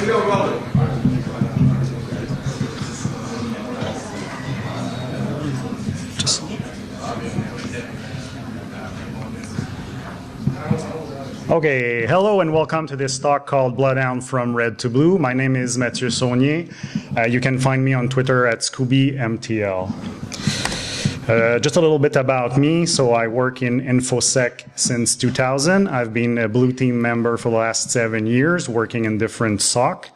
Okay, hello and welcome to this talk called BloodHound from Red to Blue. My name is Mathieu Saulnier. You can find me on Twitter at ScoobyMTL. Just a little bit about me. So I work in InfoSec since 2000. I've been a Blue Team member for the last 7 years, working in different SOC.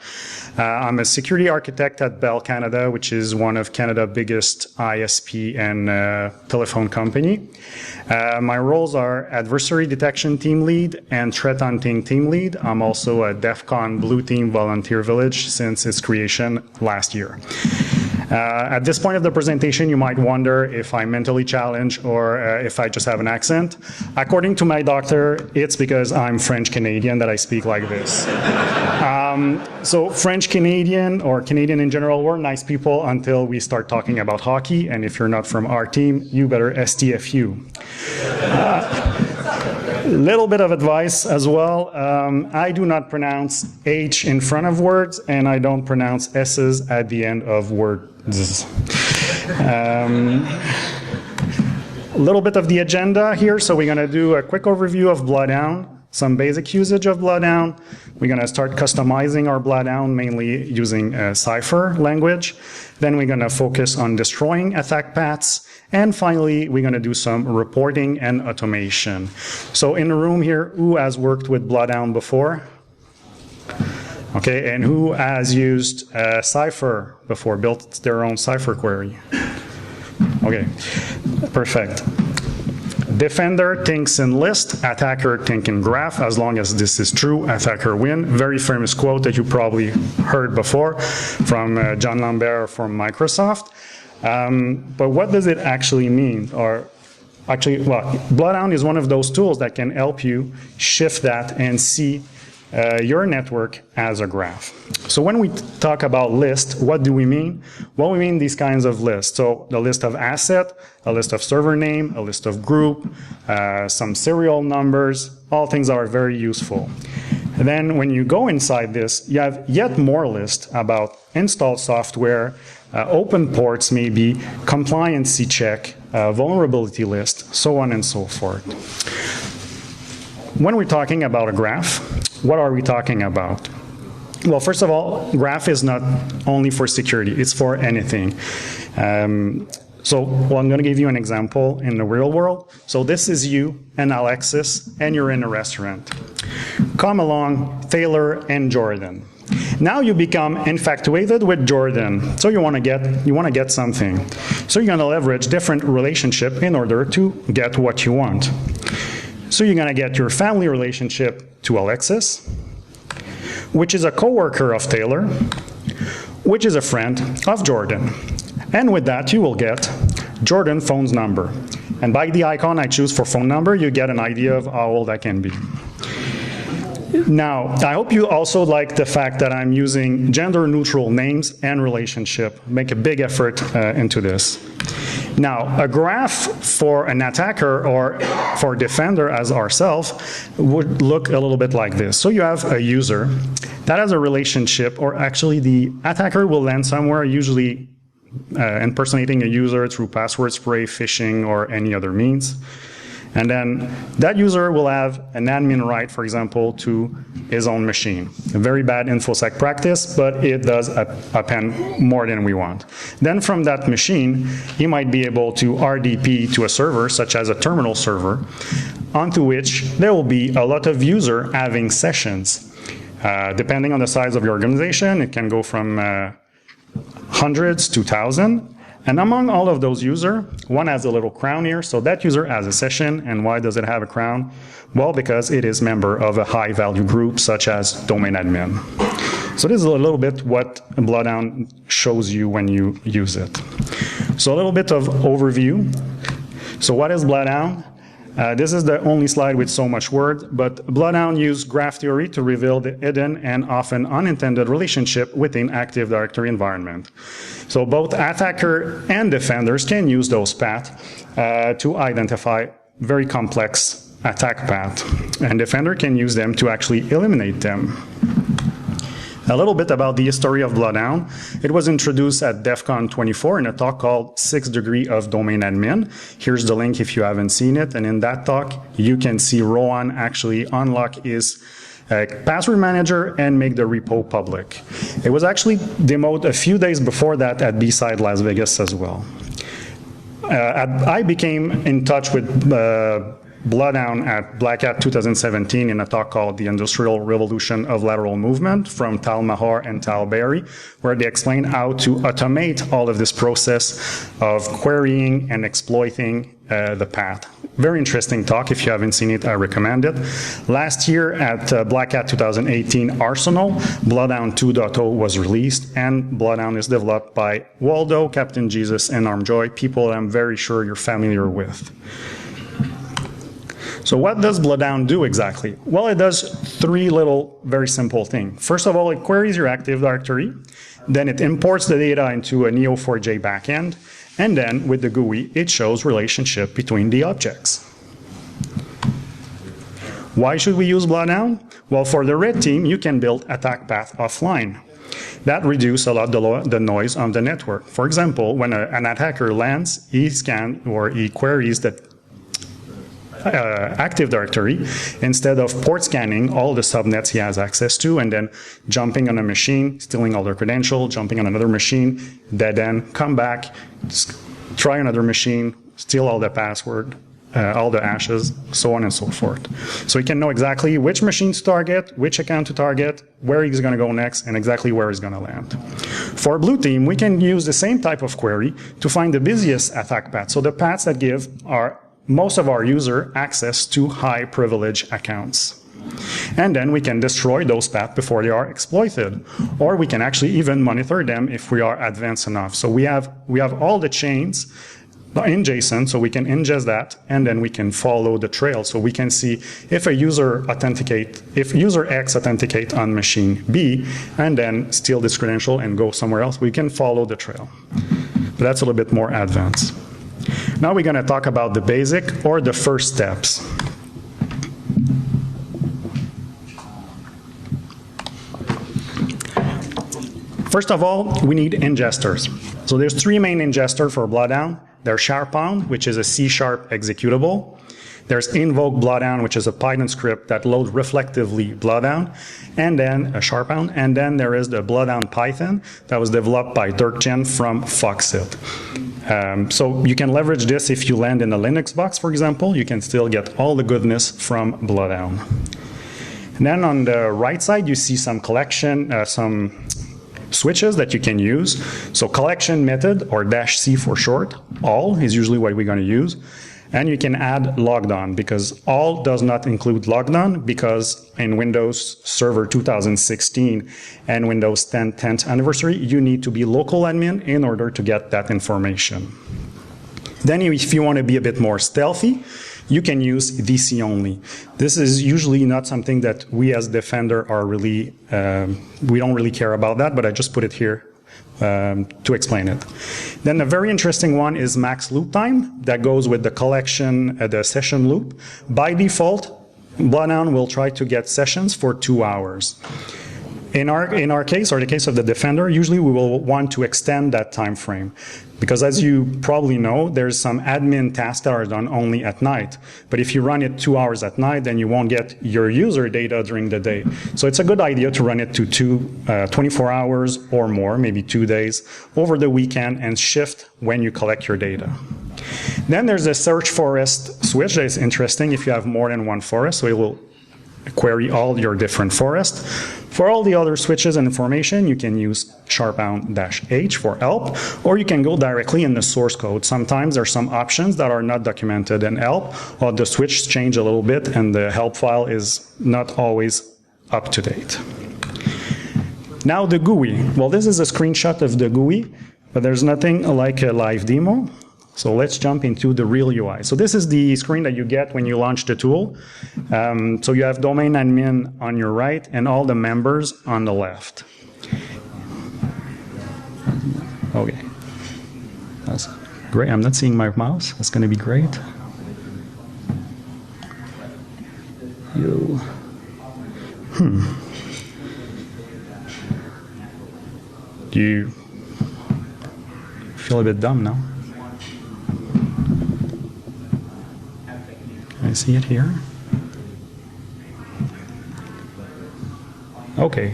I'm a security architect at Bell Canada, which is one of Canada's biggest ISP and telephone company. My roles are Adversary Detection Team Lead and Threat Hunting Team Lead. I'm also a DEF CON Blue Team Volunteer Village since its creation last year. At this point of the presentation, you might wonder if I'm mentally challenged or if I just have an accent. According to my doctor, it's because I'm French-Canadian that I speak like this. So French-Canadian or Canadian in general, we're nice people until we start talking about hockey. And if you're not from our team, you better STFU. Little bit of advice as well. I do not pronounce H in front of words, and I don't pronounce S's at the end of words. A little bit of the agenda here. So we're going to do a quick overview of BloodHound, some basic usage of BloodHound. We're going to start customizing our BloodHound, mainly using Cipher language. Then we're going to focus on destroying attack paths. And finally, we're going to do some reporting and automation. So in the room here, who has worked with BloodHound before? Okay, and who has used Cipher before, built their own Cypher query? Okay, perfect. Defender thinks in list, attacker think in graph. As long as this is true, attacker win. Very famous quote that you probably heard before from John Lambert from Microsoft. But what does it actually mean? Or actually, well, BloodHound is one of those tools that can help you shift that and see your network as a graph. So when we talk about list, what do we mean? Well, we mean these kinds of lists. So the list of asset, a list of server name, a list of group, some serial numbers, all things are very useful. And then when you go inside this, you have yet more lists about installed software, open ports maybe, compliancy check, vulnerability list, so on and so forth. When we're talking about a graph, what are we talking about? Well, first of all, graph is not only for security, it's for anything. I'm going to give you an example in the real world. So this is you and Alexis, and you're in a restaurant. Come along, Taylor and Jordan. Now you become infatuated with Jordan, so you want to get something. So you're going to leverage different relationship in order to get what you want. So you're going to get your family relationship to Alexis, which is a coworker of Taylor, which is a friend of Jordan. And with that, you will get Jordan's phone number. And by the icon I choose for phone number, you get an idea of how old I can be. Now, I hope you also like the fact that I'm using gender-neutral names and relationship. Make a big effort into this. Now, a graph for an attacker or for a defender as ourselves would look a little bit like this. So you have a user that has a relationship, or actually the attacker will land somewhere, usually impersonating a user through password spray, phishing, or any other means. And then that user will have an admin right, for example, to his own machine. A very bad InfoSec practice, but it does append more than we want. Then from that machine, he might be able to RDP to a server, such as a terminal server, onto which there will be a lot of users having sessions. Depending on the size of your organization, it can go from hundreds to thousands. And among all of those users, one has a little crown here, so that user has a session. And why does it have a crown? Well, because it is member of a high-value group, such as domain admin. So this is a little bit what BloodHound shows you when you use it. So a little bit of overview. So what is BloodHound? This is the only slide with so much word, but BloodHound uses graph theory to reveal the hidden and often unintended relationship within Active Directory environment. So both attacker and defenders can use those paths to identify very complex attack paths, and defender can use them to actually eliminate them. A little bit about the history of BloodHound. It was introduced at DEF CON 24 in a talk called 6 Degrees of Domain Admin. Here's the link if you haven't seen it. And in that talk, you can see Rohan actually unlock his password manager and make the repo public. It was actually demoed a few days before that at BSide Las Vegas as well. I became in touch with BloodHound at Black Hat 2017 in a talk called The Industrial Revolution of Lateral Movement from Tal Mahar and Tal Berry, where they explain how to automate all of this process of querying and exploiting the path. Very interesting talk. If you haven't seen it, I recommend it. Last year at Black Hat 2018 Arsenal, BloodHound 2.0 was released, and BloodHound is developed by Waldo, Captain Jesus, and Armjoy, people I'm very sure you're familiar with. So what does BloodHound do exactly? Well, it does three little very simple things. First of all, it queries your Active Directory, then it imports the data into a Neo4j backend, and then with the GUI, it shows relationship between the objects. Why should we use BloodHound? Well, for the red team, you can build attack path offline. That reduces a lot the noise on the network. For example, when an attacker lands, he scans or he queries the Active Directory instead of port scanning all the subnets he has access to and then jumping on a machine, stealing all their credentials, jumping on another machine, dead end, come back, try another machine, steal all the password, all the hashes, so on and so forth. So he can know exactly which machine to target, which account to target, where he's going to go next, and exactly where he's going to land. For blue team, we can use the same type of query to find the busiest attack paths, so the paths that give most of our user access to high privilege accounts. And then we can destroy those paths before they are exploited. Or we can actually even monitor them if we are advanced enough. So we have all the chains in JSON, so we can ingest that, and then we can follow the trail. So we can see if a user if user X authenticate on machine B, and then steal this credential and go somewhere else, we can follow the trail. But that's a little bit more advanced. Now we're going to talk about the basic or the first steps. First of all, we need ingestors. So there's three main ingestors for BloodHound. There's Sharphound, which is a C# executable. There's invoke BloodHound, which is a Python script that loads reflectively BloodHound, and then a Sharphound, and then there is the BloodHound Python that was developed by DirkGen from Foxit. So you can leverage this if you land in a Linux box, for example. You can still get all the goodness from BloodHound. And then on the right side, you see some some switches that you can use. So collection method, or -C for short, all is usually what we're going to use. And you can add logged on, because all does not include logged on, because in Windows Server 2016 and Windows 10 10th anniversary, you need to be local admin in order to get that information. Then if you want to be a bit more stealthy, you can use DC only. This is usually not something that we as Defender are really, we don't really care about that, but I just put it here to explain it. Then the very interesting one is max loop time that goes with the collection, the session loop. By default, BloodHound will try to get sessions for 2 hours. In our case, or the case of the Defender, usually we will want to extend that time frame. Because as you probably know, there's some admin tasks that are done only at night. But if you run it 2 hours at night, then you won't get your user data during the day. So it's a good idea to run it to 24 hours or more, maybe 2 days, over the weekend, and shift when you collect your data. Then there's the search forest switch that is interesting if you have more than one forest. So it will query all your different forests. For all the other switches and information, you can use Sharphound-H for help, or you can go directly in the source code. Sometimes there's some options that are not documented in help, or the switch change a little bit and the help file is not always up to date. Now the GUI. Well, this is a screenshot of the GUI, but there's nothing like a live demo. So let's jump into the real UI. So this is the screen that you get when you launch the tool. So you have domain admin on your right and all the members on the left. Okay. That's great. I'm not seeing my mouse. That's going to be great. Do you feel a bit dumb now? Can I see it here? Okay.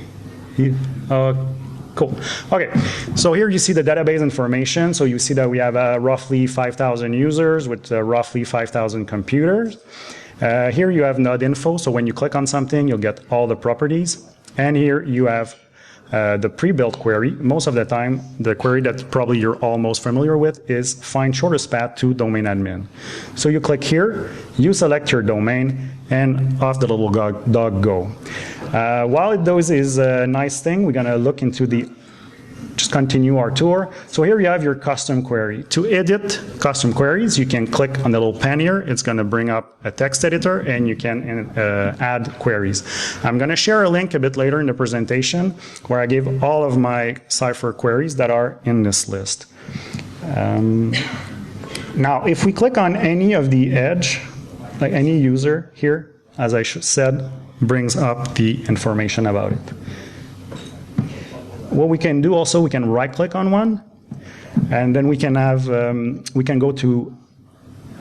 Cool. Okay, so here you see the database information. So you see that we have roughly 5,000 users with roughly 5,000 computers. Here you have node info. So when you click on something, you'll get all the properties. And here you have the pre-built query. Most of the time, the query that probably you're all most familiar with is find shortest path to domain admin. So you click here, you select your domain, and off the little dog go. While it does is a nice thing, we're going to look into just continue our tour. So here you have your custom query. To edit custom queries, you can click on the little pen here. It's going to bring up a text editor, and you can add queries. I'm going to share a link a bit later in the presentation where I give all of my Cipher queries that are in this list. Now, if we click on any of the edge, like any user here, as I said, brings up the information about it. What we can do also, we can right-click on one, and then we can have, we can go to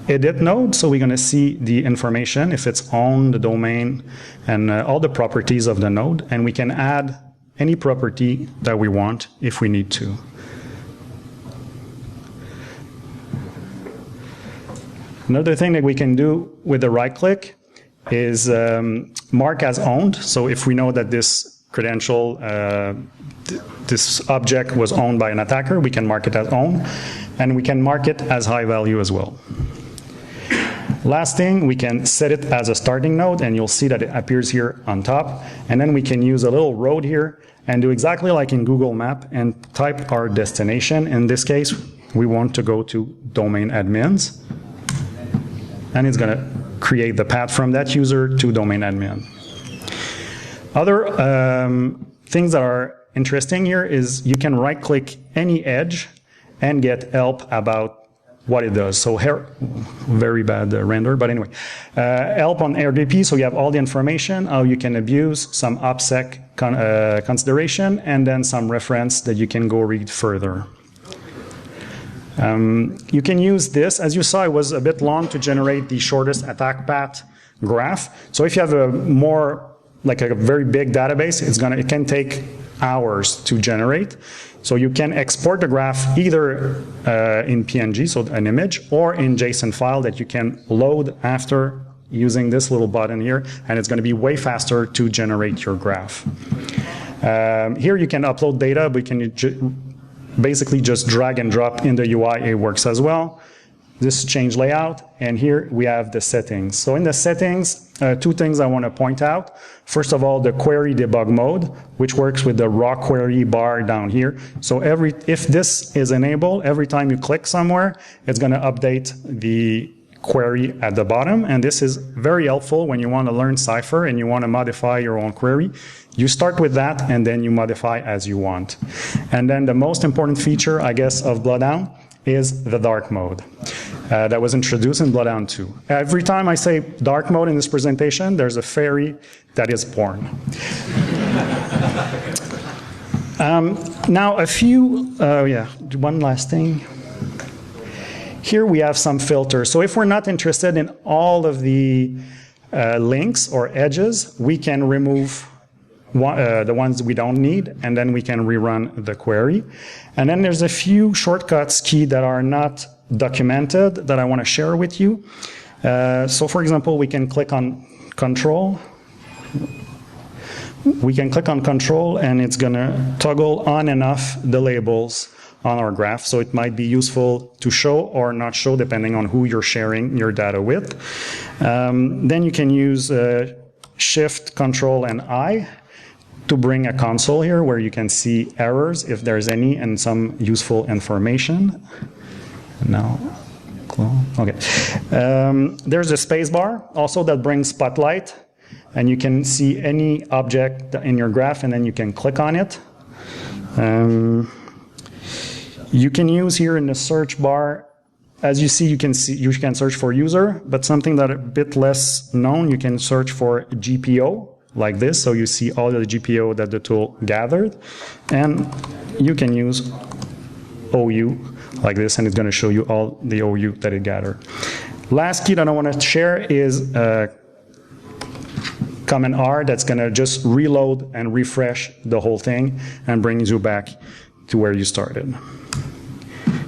edit node, so we're going to see the information, if it's on the domain, and all the properties of the node, and we can add any property that we want if we need to. Another thing that we can do with the right-click is mark as owned. So if we know that this credential, this object was owned by an attacker, we can mark it as owned, and we can mark it as high value as well. Last thing, we can set it as a starting node, and you'll see that it appears here on top. And then we can use a little road here and do exactly like in Google Map and type our destination. In this case, we want to go to domain admins, and it's going to create the path from that user to domain admin. Other things that are interesting here is you can right-click any edge and get help about what it does. So here, very bad render, but anyway. Help on RDP, so you have all the information, how you can abuse, some OPSEC consideration, and then some reference that you can go read further. You can use this. As you saw, it was a bit long to generate the shortest attack path graph. So if you have a more, like a very big database, it can take hours to generate. So you can export the graph either in PNG, so an image, or in JSON file that you can load after using this little button here, and it's going to be way faster to generate your graph. Here you can upload data, but you can basically just drag and drop in the UI. It works as well. This change layout, and here we have the settings. So in the settings, two things I want to point out. First of all, the query debug mode, which works with the raw query bar down here. So if this is enabled, every time you click somewhere, it's going to update the query at the bottom, and this is very helpful when you want to learn Cipher and you want to modify your own query. You start with that, and then you modify as you want. And then the most important feature, I guess, of BloodHound is the dark mode that was introduced in BloodHound 2. Every time I say dark mode in this presentation, there's a fairy that is born. Now one last thing. Here we have some filters. So if we're not interested in all of the links or edges, we can remove the ones we don't need, and then we can rerun the query. And then there's a few shortcuts key that are not documented that I want to share with you. So for example, we can click on control. We can click on control, and it's going to toggle on and off the labels on our graph. So it might be useful to show or not show depending on who you're sharing your data with. Then you can use Shift, Control, and I to bring a console here where you can see errors if there's any and some useful information. Now, okay. There's a space bar also that brings Spotlight, and you can see any object in your graph, and then you can click on it. You can use here in the search bar, as you see, you can search for user, but something that a bit less known, you can search for GPO, like this, so you see all the GPO that the tool gathered, and you can use OU like this, and it's going to show you all the OU that it gathered. Last key that I want to share is Command R that's going to just reload and refresh the whole thing and brings you back to where you started.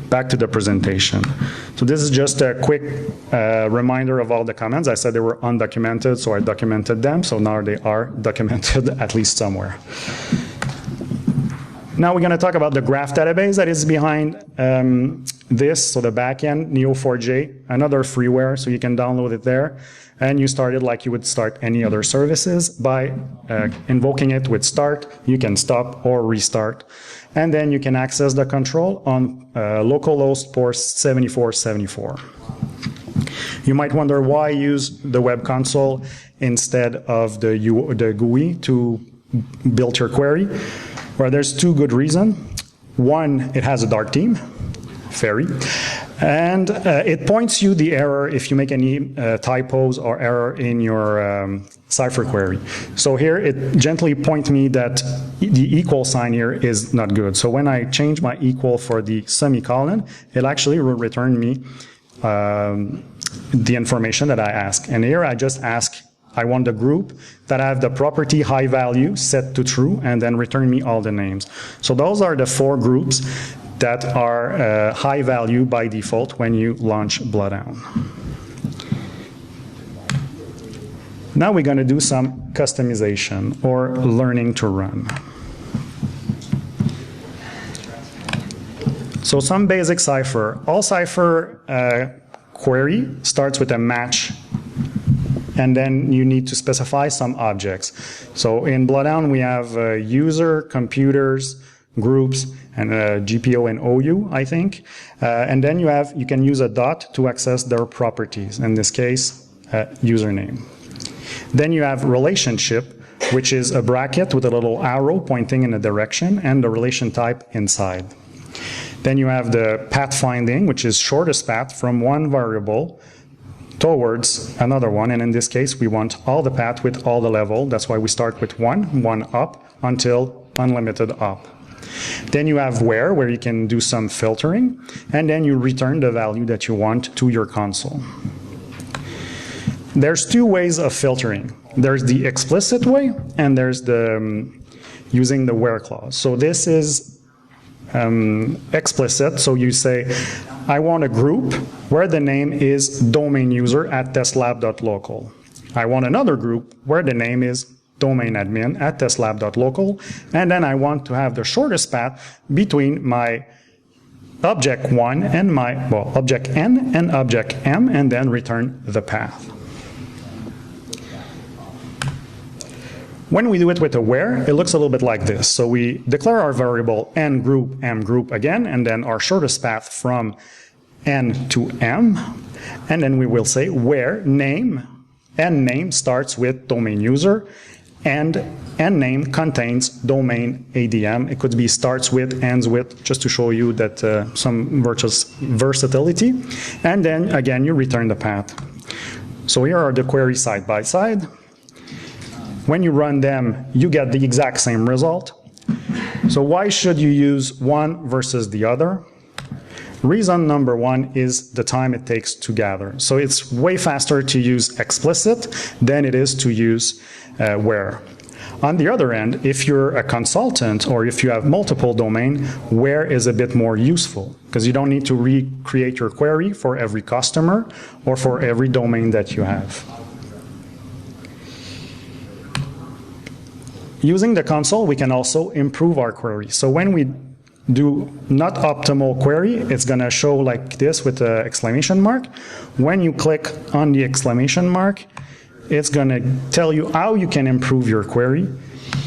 Back to the presentation. So this is just a quick reminder of all the commands. I said they were undocumented, so I documented them. So now they are documented at least somewhere. Now we're going to talk about the graph database that is behind this. So the backend, Neo4j, another freeware, so you can download it there. And you start it like you would start any other services by invoking it with start. You can stop or restart. And then you can access the control on localhost port 7474. You might wonder why use the web console instead of the GUI to build your query. Well, there's two good reasons. One, it has a dark theme, fairy, and it points you the error if you make any typos or error in your Cipher query. So here it gently points me that the equal sign here is not good. So when I change my equal for the semicolon, it actually will return me the information that I ask. And here I just ask, I want the group that have the property high value set to true, and then return me all the names. So those are the 4 groups that are high value by default when you launch BloodHound. Now we're going to do some customization or learning to run. So some basic Cipher. All Cipher query starts with a match, and then you need to specify some objects. So in BloodHound we have user, computers, groups, and GPO and OU, I think. And then you can use a dot to access their properties, in this case, username. Then you have relationship, which is a bracket with a little arrow pointing in a direction, and the relation type inside. Then you have the path finding, which is shortest path from one variable towards another one, and in this case we want all the path with all the level. That's why we start with one up until unlimited up. Then you have where you can do some filtering, and then you return the value that you want to your console. There's 2 ways of filtering. There's the explicit way, and there's the using the where clause. So this is explicit, so you say, I want a group where the name is domain user at testlab.local. I want another group where the name is domain admin at testlab.local, and then I want to have the shortest path between my object 1 and my, object n and object m, and then return the path. When we do it with a where, it looks a little bit like this. So we declare our variable n group, m group again, and then our shortest path from n to m, and then we will say where name, n name starts with domain user, and n name contains domain ADM. It could be starts with, ends with, just to show you that some versatility. And then again, you return the path. So here are the queries side by side. When you run them, you get the exact same result. So why should you use one versus the other? Reason number 1 is the time it takes to gather. So it's way faster to use explicit than it is to use where. On the other end, if you're a consultant or if you have multiple domain, where is a bit more useful, because you don't need to recreate your query for every customer or for every domain that you have. Using the console, we can also improve our query. So when we do not optimal query, it's going to show like this with an exclamation mark. When you click on the exclamation mark, it's going to tell you how you can improve your query,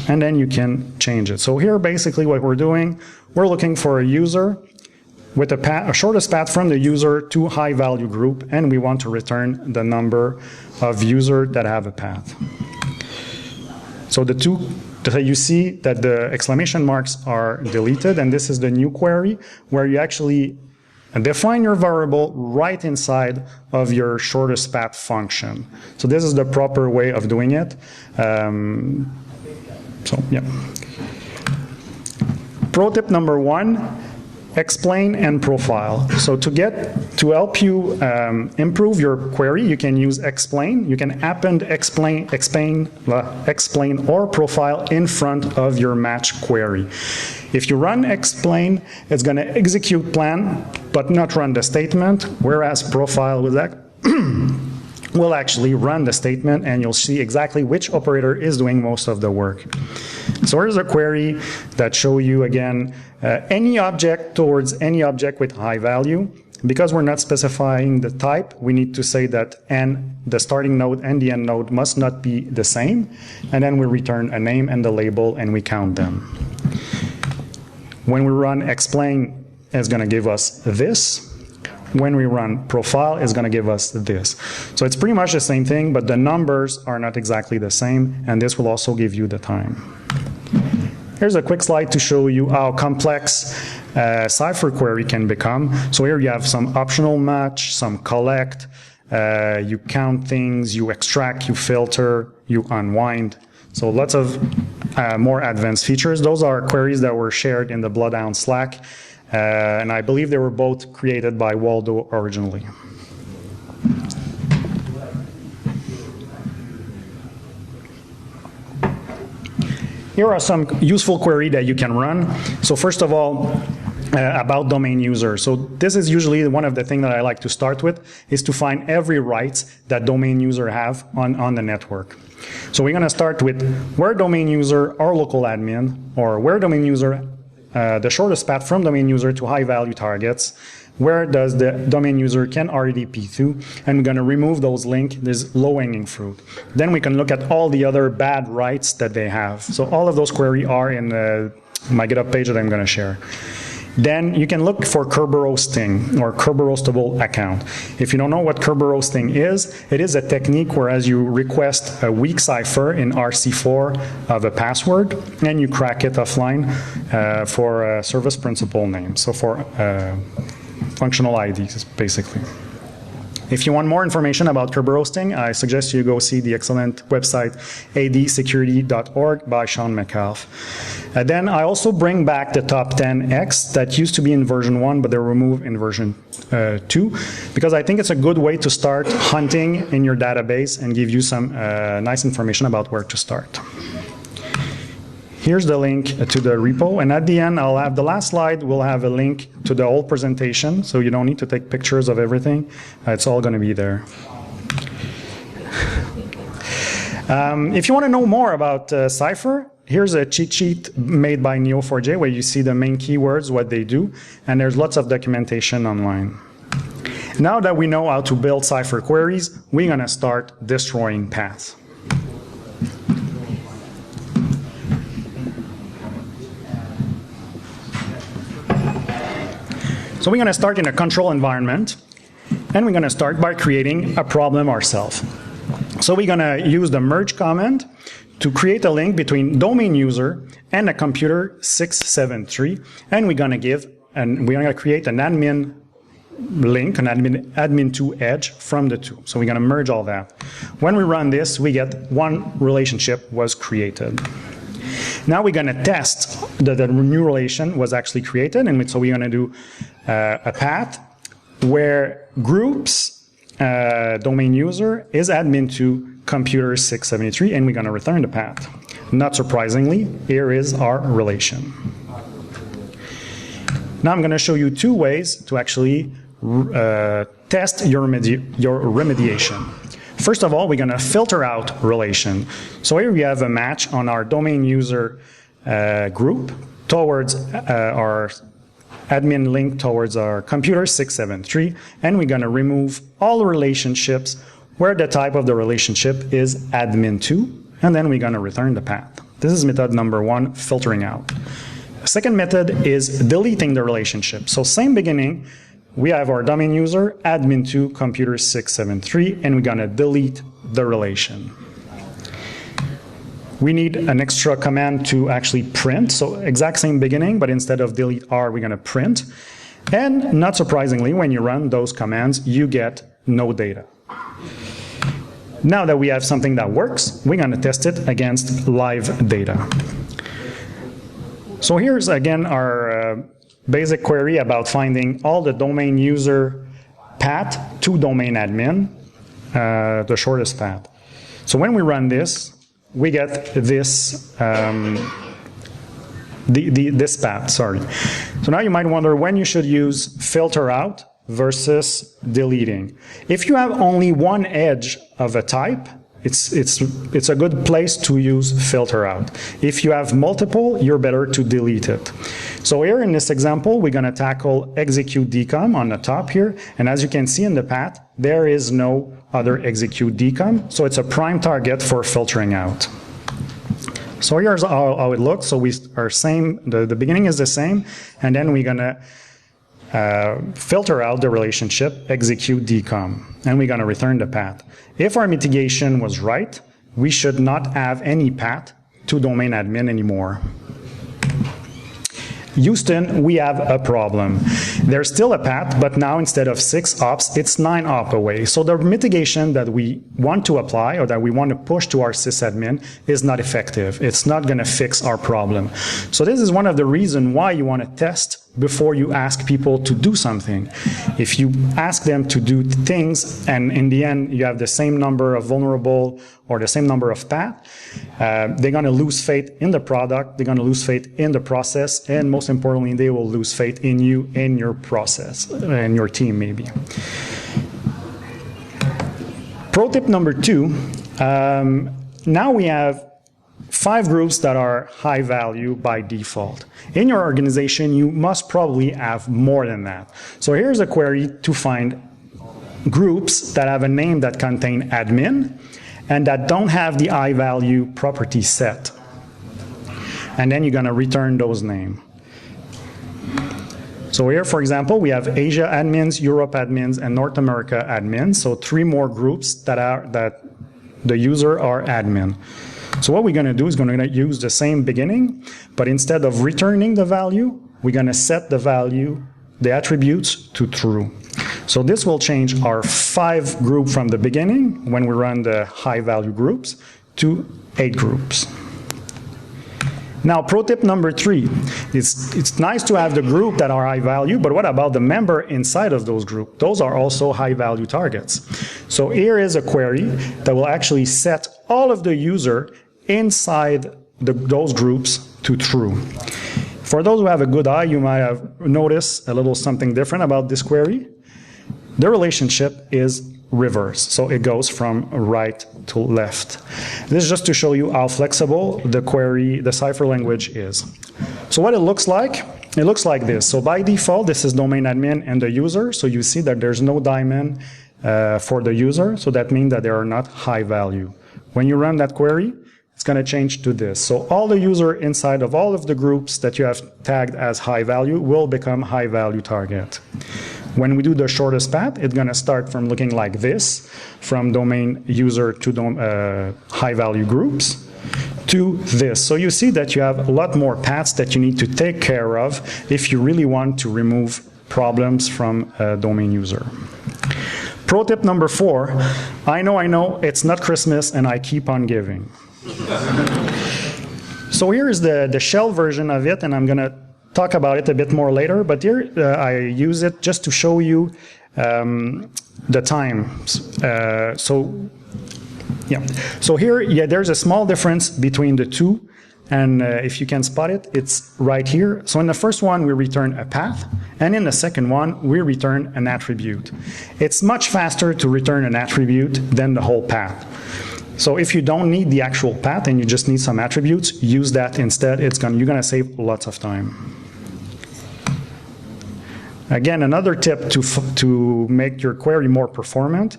and then you can change it. So here basically what we're doing, we're looking for a user with a shortest path from the user to high value group, and we want to return the number of users that have a path. So you see that the exclamation marks are deleted, and this is the new query where you actually and define your variable right inside of your shortest path function. So this is the proper way of doing it. Pro tip number 1, explain and profile. So to help you improve your query, you can use explain. You can append explain or profile in front of your match query. If you run explain, it's going to execute plan, but not run the statement, whereas profile will actually run the statement, and you'll see exactly which operator is doing most of the work. So here's a query that show you again any object towards any object with high value. Because we're not specifying the type, we need to say that the starting node and the end node must not be the same, and then we return a name and the label, and we count them. When we run explain, it's going to give us this. When we run profile, it's going to give us this. So it's pretty much the same thing, but the numbers are not exactly the same, and this will also give you the time. Here's a quick slide to show you how complex Cipher query can become. So here you have some optional match, some collect, you count things, you extract, you filter, you unwind. So lots of more advanced features. Those are queries that were shared in the BloodHound Slack, and I believe they were both created by Waldo originally. Here are some useful queries that you can run. So first of all, about domain user. So this is usually one of the things that I like to start with, is to find every rights that domain user have on the network. So we're going to start with where domain user or local admin, or where domain user, the shortest path from domain user to high value targets, where does the domain user can RDP to, and we're going to remove those links, this low-hanging fruit. Then we can look at all the other bad rights that they have. So all of those queries are in my GitHub page that I'm going to share. Then you can look for Kerberoasting or Kerberoastable account. If you don't know what Kerberoasting is, it is a technique whereas you request a weak cipher in RC4 of a password, and you crack it offline for a service principal name. So for functional IDs, basically. If you want more information about Kerberoasting, I suggest you go see the excellent website adsecurity.org by Sean McAuliffe. Then I also bring back the top 10x that used to be in version 1, but they're removed in version 2, because I think it's a good way to start hunting in your database and give you some nice information about where to start. Here's the link to the repo, and at the end, I'll have the last slide, we'll have a link to the whole presentation, so you don't need to take pictures of everything. It's all going to be there. If you want to know more about Cipher, here's a cheat sheet made by Neo4j where you see the main keywords, what they do, and there's lots of documentation online. Now that we know how to build Cipher queries, we're going to start destroying paths. So we're going to start in a control environment, and we're going to start by creating a problem ourselves. So we're going to use the merge command to create a link between domain user and a computer 673, and we're going to create an admin link, an admin2 edge from the two. So we're going to merge all that. When we run this, we get one relationship was created. Now we're going to test that the new relation was actually created, and so we're going to do a path where groups domain user is admin2 computer 673, and we're going to return the path. Not surprisingly, here is our relation. Now I'm going to show you two ways to actually test your remediation. First of all, we're going to filter out relation. So here we have a match on our domain user group towards our admin link towards our computer 673, and we're going to remove all relationships where the type of the relationship is admin2, and then we're going to return the path. This is method number 1, filtering out. The second method is deleting the relationship. So same beginning, we have our domain user admin2 computer 673, and we're going to delete the relation. We need an extra command to actually print. So exact same beginning, but instead of delete R, we're going to print. And not surprisingly, when you run those commands, you get no data. Now that we have something that works, we're going to test it against live data. So here's again our basic query about finding all the domain user path to domain admin, the shortest path. So when we run this, we get this this path, sorry. So now you might wonder when you should use filter out versus deleting. If you have only one edge of a type, it's a good place to use filter out. If you have multiple, you're better to delete it. So here in this example, we're going to tackle execute decom on the top here, and as you can see in the path, there is no other execute decom, so it's a prime target for filtering out. So here's how it looks. So we are same, the beginning is the same, and then we're going to filter out the relationship, execute decom, and we're going to return the path. If our mitigation was right, we should not have any path to domain admin anymore. Houston, we have a problem. There's still a path, but now instead of 6 ops, it's 9 op away. So the mitigation that we want to apply or that we want to push to our sysadmin is not effective. It's not going to fix our problem. So this is one of the reasons why you want to test before you ask people to do something. If you ask them to do things and in the end you have the same number of vulnerable or the same number of paths, they're going to lose faith in the product, they're going to lose faith in the process, and most importantly, they will lose faith in you, in your process, and your team maybe. Pro tip number 2, now we have 5 groups that are high value by default. In your organization, you must probably have more than that. So here's a query to find groups that have a name that contain admin and that don't have the high value property set. And then you're going to return those names. So here, for example, we have Asia admins, Europe admins, and North America admins. So 3 more groups that the user are admin. So what we're going to do is going to use the same beginning, but instead of returning the value, we're going to set the value, the attributes, to true. So this will change our 5 group from the beginning, when we run the high value groups, to 8 groups. Now, pro tip number 3, it's nice to have the group that are high value, but what about the member inside of those groups? Those are also high value targets. So here is a query that will actually set all of the user inside those groups to true. For those who have a good eye, you might have noticed a little something different about this query. The relationship is reverse, so it goes from right to left. This is just to show you how flexible the query, the Cipher language is. So what it looks like this. So by default, this is domain admin and the user, so you see that there's no daemon for the user, so that means that they are not high value. When you run that query, it's going to change to this. So all the user inside of all of the groups that you have tagged as high value will become high value target. When we do the shortest path, it's going to start from looking like this, from domain user to high value groups, to this. So you see that you have a lot more paths that you need to take care of if you really want to remove problems from a domain user. Pro tip number 4, I know, it's not Christmas and I keep on giving. So here is the shell version of it, and I'm going to talk about it a bit more later, but here I use it just to show you the times. So here, there's a small difference between the two, and if you can spot it, it's right here. So in the first one, we return a path, and in the second one, we return an attribute. It's much faster to return an attribute than the whole path. So if you don't need the actual path and you just need some attributes, use that instead. You're going to save lots of time. Again, another tip to make your query more performant,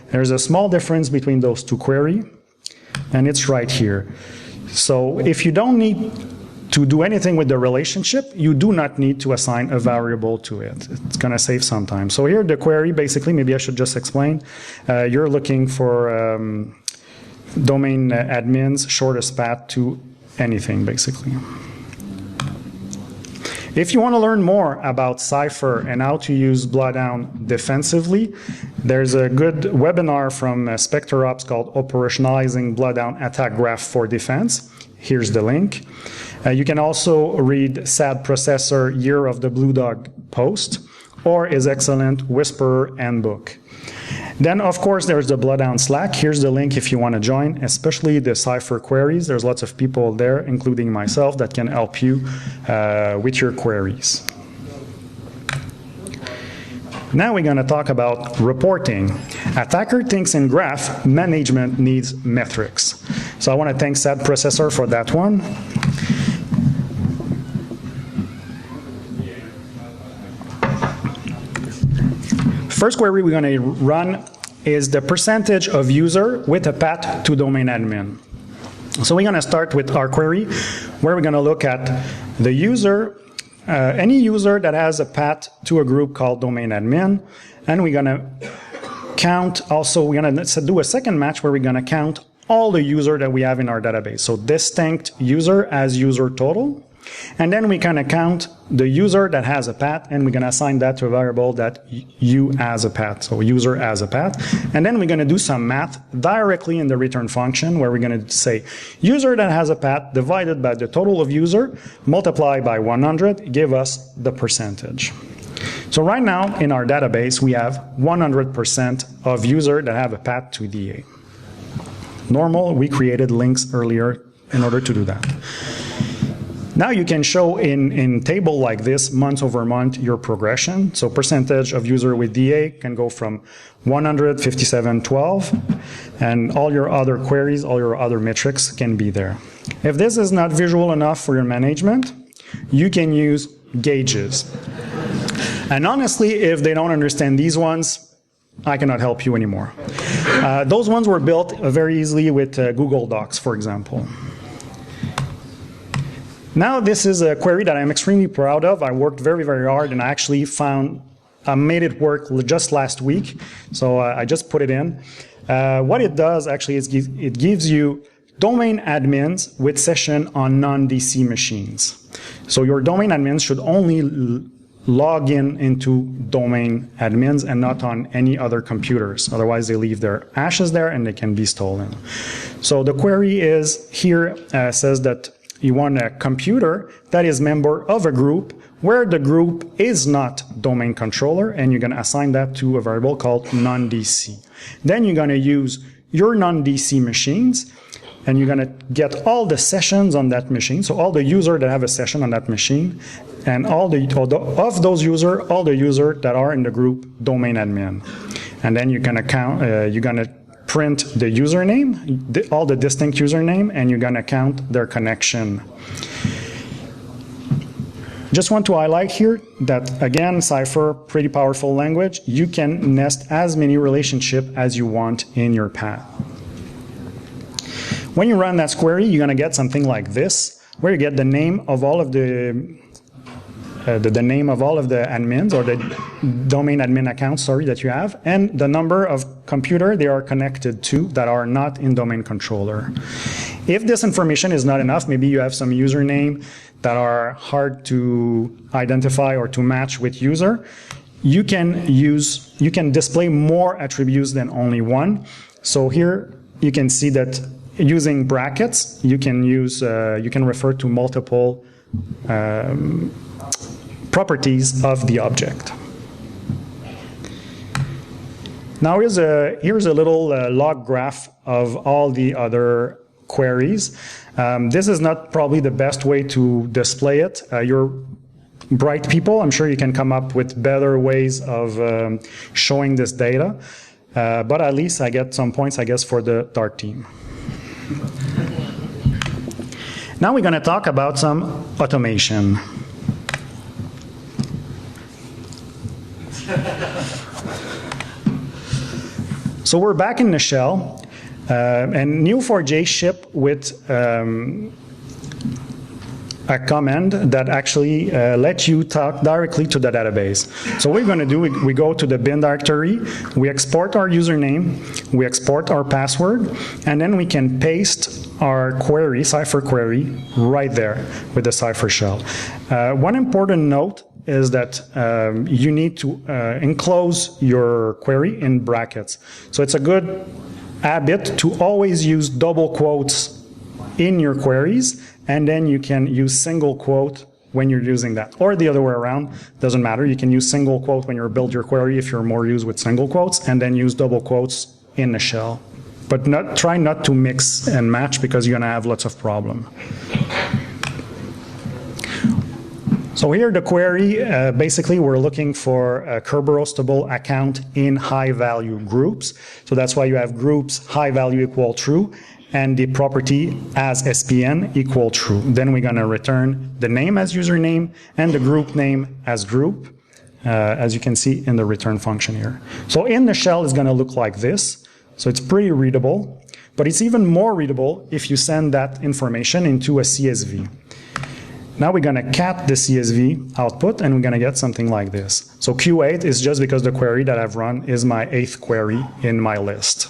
there's a small difference between those two queries, and it's right here. So if you don't need to do anything with the relationship, you do not need to assign a variable to it. It's going to save some time. So here the query, basically, maybe I should just explain. You're looking for domain admin's shortest path to anything, basically. If you want to learn more about Cipher and how to use BloodHound defensively, there's a good webinar from SpecterOps called Operationalizing BloodHound Attack Graph for Defense. Here's the link. You can also read SAD Processor Year of the Blue Dog post or his excellent Whisperer Handbook. Then, of course, there's the BloodHound Slack. Here's the link if you want to join, especially the Cypher Queries. There's lots of people there, including myself, that can help you with your queries. Now we're going to talk about reporting. Attacker thinks in graph, management needs metrics. So I want to thank SAD Processor for that one. First query we're going to run is the percentage of user with a path to domain admin. So we're going to start with our query where we're going to look at the user, any user that has a path to a group called domain admin, and we're going to count also, we're going to do a second match where we're going to count all the user that we have in our database. So distinct user as user total. And then we kind of count the user that has a path, and we're going to assign that to a variable that you as a path, so user as a path. And then we're going to do some math directly in the return function where we're going to say user that has a path divided by the total of user multiplied by 100 give us the percentage. So right now in our database we have 100% of user that have a path to DA. Normal, we created links earlier in order to do that. Now you can show in table like this, month over month, your progression. So percentage of user with DA can go from 157.12, and all your other queries, all your other metrics can be there. If this is not visual enough for your management, you can use gauges. And honestly, if they don't understand these ones, I cannot help you anymore. Those ones were built very easily with Google Docs, for example. Now this is a query that I'm extremely proud of. I worked very, very hard, and I actually made it work just last week. So I just put it in. What it does actually is it gives you domain admins with session on non-DC machines. So your domain admins should only log into domain admins and not on any other computers. Otherwise they leave their hashes there and they can be stolen. So the query is here says that you want a computer that is member of a group where the group is not domain controller, and you're going to assign that to a variable called non-DC. Then you're going to use your non-DC machines, and you're going to get all the sessions on that machine, so all the users that have a session on that machine, and of those users, all the users that are in the group domain admin. And then you're going to count, you're going to print the username, all the distinct username, and you're going to count their connection. Just want to highlight here that, again, Cipher, pretty powerful language. You can nest as many relationships as you want in your path. When you run that query, you're going to get something like this, where you get the name of all of the name of all of the admins, or the domain admin accounts, that you have, and the number of computer they are connected to that are not in domain controller. If this information is not enough, maybe you have some username that are hard to identify or to match with user, you can display more attributes than only one. So here you can see that using brackets, you can refer to multiple properties of the object. Now here's a little log graph of all the other queries. This is not probably the best way to display it. You're bright people. I'm sure you can come up with better ways of showing this data. But at least I get some points, I guess, for the Dart team. Now we're going to talk about some automation. So we're back in the shell, and Neo4j ship with a command that actually lets you talk directly to the database. So what we're going to do, we go to the bin directory, we export our username, we export our password, and then we can paste our query, Cypher query, right there with the Cypher shell. One important note is that you need to enclose your query in brackets. So it's a good habit to always use double quotes in your queries, and then you can use single quote when you're using that. Or the other way around, doesn't matter. You can use single quote when you build your query if you're more used with single quotes, and then use double quotes in the shell. But try not to mix and match because you're gonna have lots of problem. So here the query, basically we're looking for a Kerberostable account in high value groups. So that's why you have groups high value equal true and the property as SPN equal true. Then we're gonna return the name as username and the group name as group, as you can see in the return function here. So in the shell it's gonna look like this. So it's pretty readable, but it's even more readable if you send that information into a CSV. Now we're gonna cat the CSV output and we're gonna get something like this. So Q8 is just because the query that I've run is my 8th query in my list.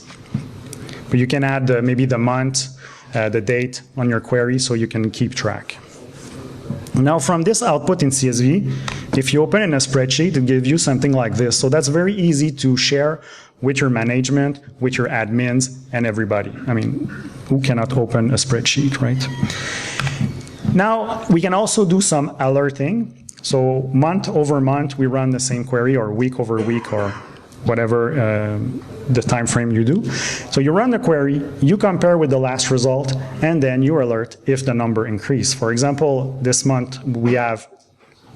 But you can add maybe the month, the date on your query so you can keep track. Now from this output in CSV, if you open in a spreadsheet, it gives you something like this. So that's very easy to share with your management, with your admins, and everybody. I mean, who cannot open a spreadsheet, right? Now, we can also do some alerting. So month over month, we run the same query, or week over week, or whatever the time frame you do. So you run the query, you compare with the last result, and then you alert if the number increased. For example, this month we have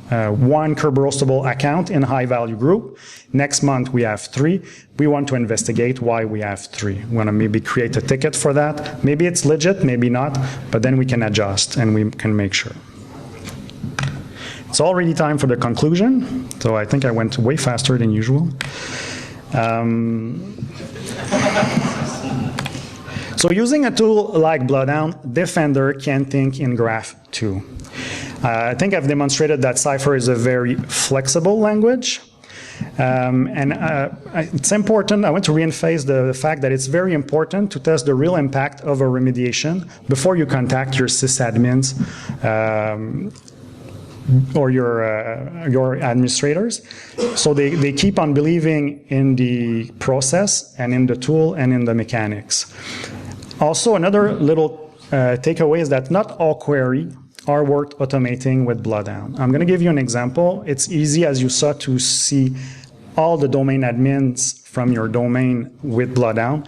one Kerberostable account in high value group. Next month we have 3. We want to investigate why we have 3. We want to maybe create a ticket for that. Maybe it's legit, maybe not, but then we can adjust and we can make sure. It's already time for the conclusion, so I think I went way faster than usual. So using a tool like BloodHound, Defender can think in graph too. I think I've demonstrated that Cipher is a very flexible language. It's important, I want to reinforce the fact that it's very important to test the real impact of a remediation before you contact your sysadmins or your administrators. So they keep on believing in the process and in the tool and in the mechanics. Also, another little takeaway is that not all queries are worth automating with BloodHound. I'm going to give you an example. It's easy, as you saw, to see all the domain admins from your domain with BloodHound,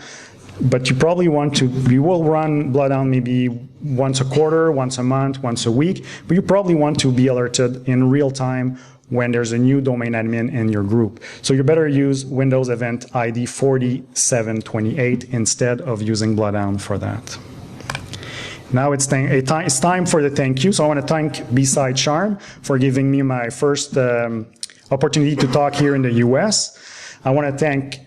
but you probably want to, you will run BloodHound maybe once a quarter, once a month, once a week, but you probably want to be alerted in real time when there's a new domain admin in your group. So you better use Windows Event ID 4728 instead of using BloodHound for that. Now it's time for the thank you. So I want to thank BSidesCharm for giving me my first opportunity to talk here in the US. I want to thank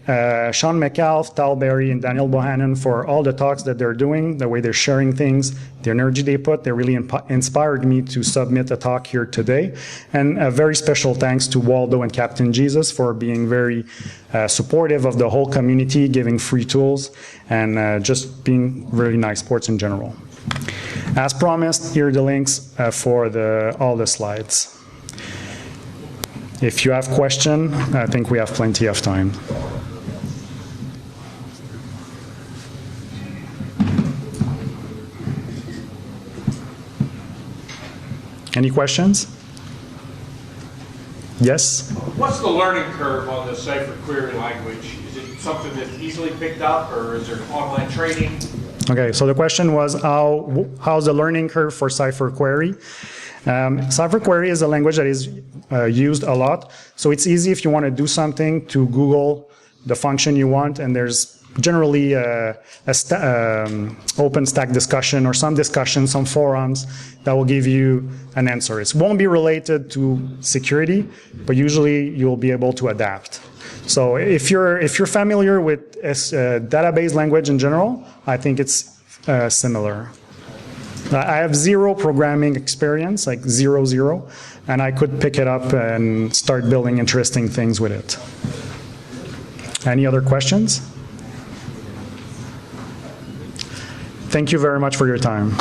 Sean McAuliffe, Tal Berry, and Daniel Bohannon for all the talks that they're doing, the way they're sharing things, the energy they put. They really inspired me to submit a talk here today. And a very special thanks to Waldo and Captain Jesus for being very supportive of the whole community, giving free tools, and just being really nice sports in general. As promised, here are the links for all the slides. If you have questions, I think we have plenty of time. Any questions? Yes? What's the learning curve on the Cypher query language? Is it something that's easily picked up, or is there online training? Okay, so the question was how's the learning curve for Cypher query? Cypher query is a language that is used a lot, so it's easy if you want to do something to Google the function you want, and there's generally open stack discussion or some discussion, some forums that will give you an answer. It won't be related to security, but usually you'll be able to adapt. So if you're familiar with database language in general, I think it's similar. I have 0 programming experience, like 0, and I could pick it up and start building interesting things with it. Any other questions? Thank you very much for your time.